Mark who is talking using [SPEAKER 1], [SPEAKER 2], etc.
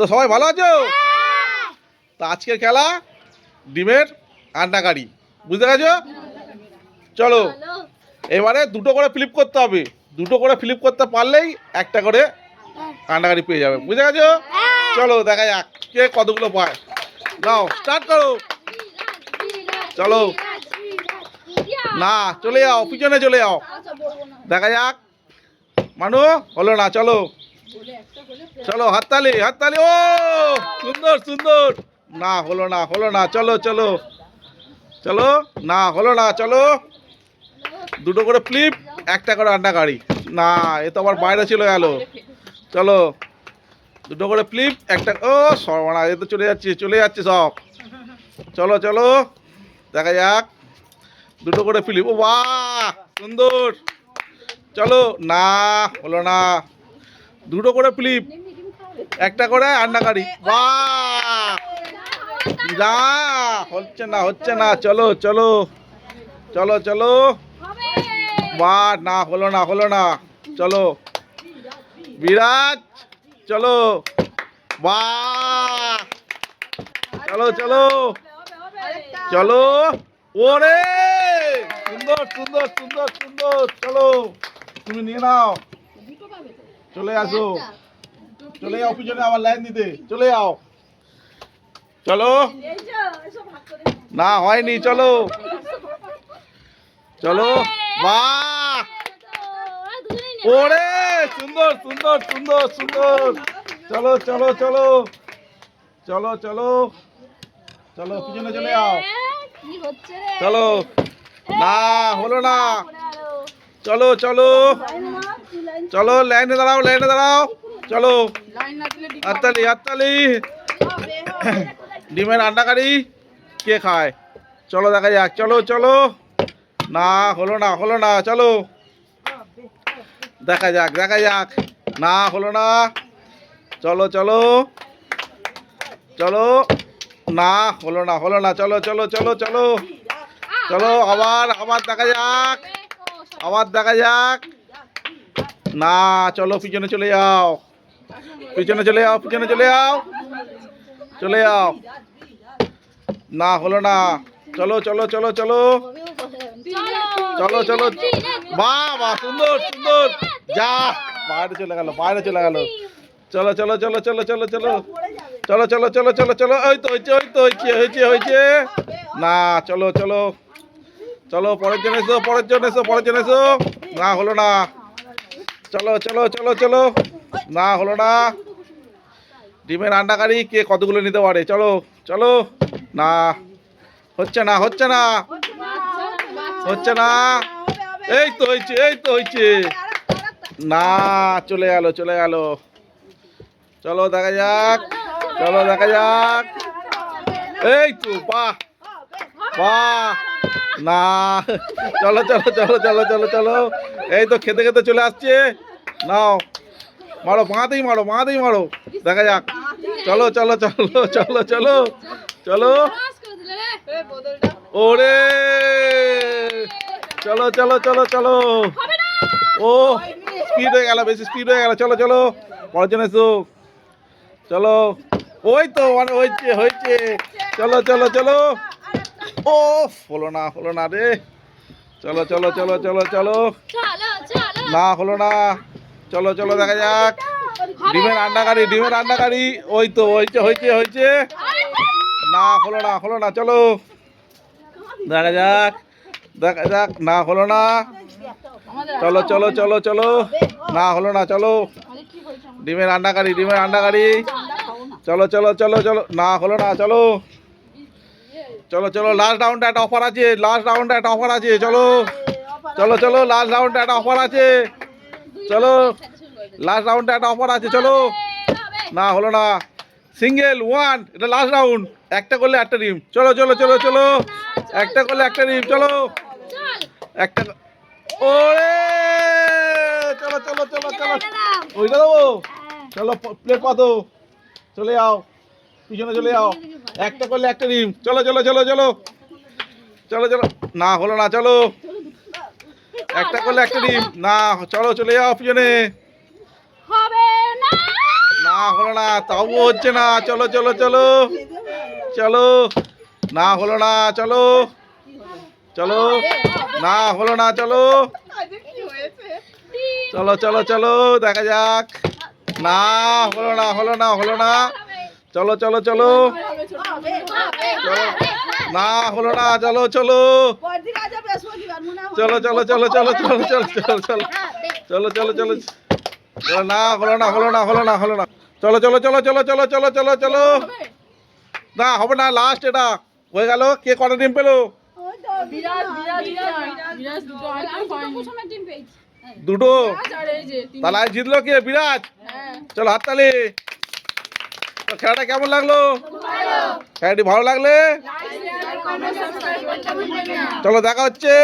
[SPEAKER 1] তো সবাই ভালো আছো? তো আজকের খেলা ডিমের আন্ডা কারি, বুঝতে গেছো? চলো এবারে দুটো করে ফ্লিপ করতে হবে, দুটো করে ফ্লিপ করতে পারলেই একটা করে আন্ডা কারি পেয়ে যাবে, বুঝতে গেছো? চলো দেখা যাক কে কতগুলো পায়। নাও স্টার্ট করো। চলো না চলে যাও, পিছনে চলে যাও, দেখা যাক। মানু হলো না, চলো চলো হাততালি হাততালি। ও সুন্দর সুন্দর, না হলো না হলো না, চলো চলো চলো, না হলো না, চলো দুটো করে ফ্লিপ একটা করে আন্ডা কারি। না এ তো আবার বাইরে চলে গেল। চলো দুটো করে ফ্লিপ একটা, ও সর্বনা এ তো চলে যাচ্ছে চলে যাচ্ছে সব। চলো চলো দেখা যাক, দুটো করে ফ্লিপ, ও বাহ সুন্দর। চলো না হলো না, দুটো করে ফ্লিপ একটা করে আন্ডা কারি, বাহ না হচ্ছে না হচ্ছে না, চলো চলো চলো চলো, বাহ না হলো না হলো না, চলো বিরাজ চলো, বাহ চলো চলো চলো, ওরে সুন্দর সুন্দর সুন্দর সুন্দর। চলো তুমি নিয়ে নাও, চলে আসো, চলে যাও পিছনে আমার লাইন দিতে, চলে যাও। চলো না হয়নি, চলো চলো, বাহ ওরে সুন্দর সুন্দর সুন্দর সুন্দর। চলো চলো চলো চলো চলো চলো পিছনে চলে যাও, চলো না হলো না, চলো চলো চলো লাইনে দাঁড়াও লাইনে দাঁড়াও, চলো হাততালি হাততালি। ডিমের আন্ডা কারি কে খায়, চলো দেখা যাক, চলো চলো না হলো না হলো না, চলো দেখা যাক দেখা যাক, না হলো না, চলো চলো চলো না হলো না হলো না, চলো চলো চলো চলো চলো আবার আবার দেখা যাক, আবার দেখা যাক, না চলো পিছনে চলে যাও, পিছনে চলে যাও, পিছনে চলে যাও, চলে যাও, না হলো না, চলো চলো চলো চলো চলো চলো, বাহ বাহ সুন্দর সুন্দর, যা বাইরে চলে গেল বাইরে চলে গেল। চলো চলো চলো চলো চলো চলো চলো চলো চলো চলো চলো, ওই তো হয়েছে ওই তো হয়েছে হয়েছে হয়েছে, না চলো চলো চলো পরের জন এসো পরের জন এসো পরের জন এসো, না হলো না, চলো চলো চলো চলো, না হলো না। ডিমের আন্ডা কারি কে কতগুলো নিতে পারে, চলো চলো, না হচ্ছে না হচ্ছে না হচ্ছে না, এই তো হয়েছে এই তো হয়েছে, না চলে গেল চলে গেল। চলো দেখা যাক, চলো দেখা যাক, এই তো বাহ বাহ, না চলো চলো চলো চলো চলো চলো, এই তো খেতে খেতে চলে আসছে, নাও মারো বাঁধেই মারো বাঁধেই মারো, দেখা যাক, চলো চলো চলো চলো চলো চলো, ওরে চলো চলো চলো চলো, ও স্পিড হয়ে গেল বেশি স্পিড হয়ে গেল, চলো চলো পরের জন এসো, চলো ওই তো মানে হয়েছে হয়েছে, চলো চলো চলো, ও হলো না রে, চলো চলো চলো চলো চলো, না হলো না, চলো চলো দেখা যাক, ডিমের আন্ডা কারি ডিমের আন্ডা কারি, ওই তো হয়েছে হয়েছে হয়েছে, না হলো না, চলো দেখা যাক দেখা যাক, না হলো না, চলো চলো চলো চলো, না হলো না, চলো ডিমের আন্ডা কারি ডিমের আন্ডা কারি, চলো চলো চলো চলো, না হলো না, চলো চলো চলো লাস্ট রাউন্ডে একটা অফার আছে, লাস্ট রাউন্ডে একটা অফার আছে, চলো চলো চলো লাস্ট রাউন্ডে একটা অফার আছে, চলো লাস্ট রাউন্ডে একটা অফার আছে, চলো না হলো না, সিঙ্গেল ওয়ান, এটা লাস্ট রাউন্ড, একটা করলে একটা ডিম, চলো চলো চলো চলো একটা করলে একটা ডিম, চলো একটা, ওরে চলো চলো চলো চলো, ওইটা দেবো, চলো প্লেট পাতো, চলে যাও পিছনে চলে যাও, একটা করলে একটা ডিম, চলো চলো চলো চলো চলো চলো, না হলো না, চলো একটা করলে একটা ডিম, না চলো চলে যাও পিছনে, না না হলো না, তাও হচ্ছে না। চলো চলো চলো চলো, না হলো না, চলো চলো, না হলো না, চলো চলো চলো চলো, দেখা যাক। না হলো না, হলো না, হলো না। চলো চলো চলো চলো, না হলো না, চলো চলো চলো চলো চলো চলো চলো চলো চলো চলো চলো চলো চলো চলো, না হলো না, হলো না, হলো না, হলো না। চলো চলো চলো চলো চলো চলো চলো চলো, না হবে না, লাস্ট এটা হয়ে গেল। কে কটা ডিম পেলো? দুটো। তাহলে আজ জিতলো কে? বিরাজ। চলো হাততালি। তো খেলাটা কেমন লাগলো? খেলাটি ভালো লাগলে চলো দেখা হচ্ছে।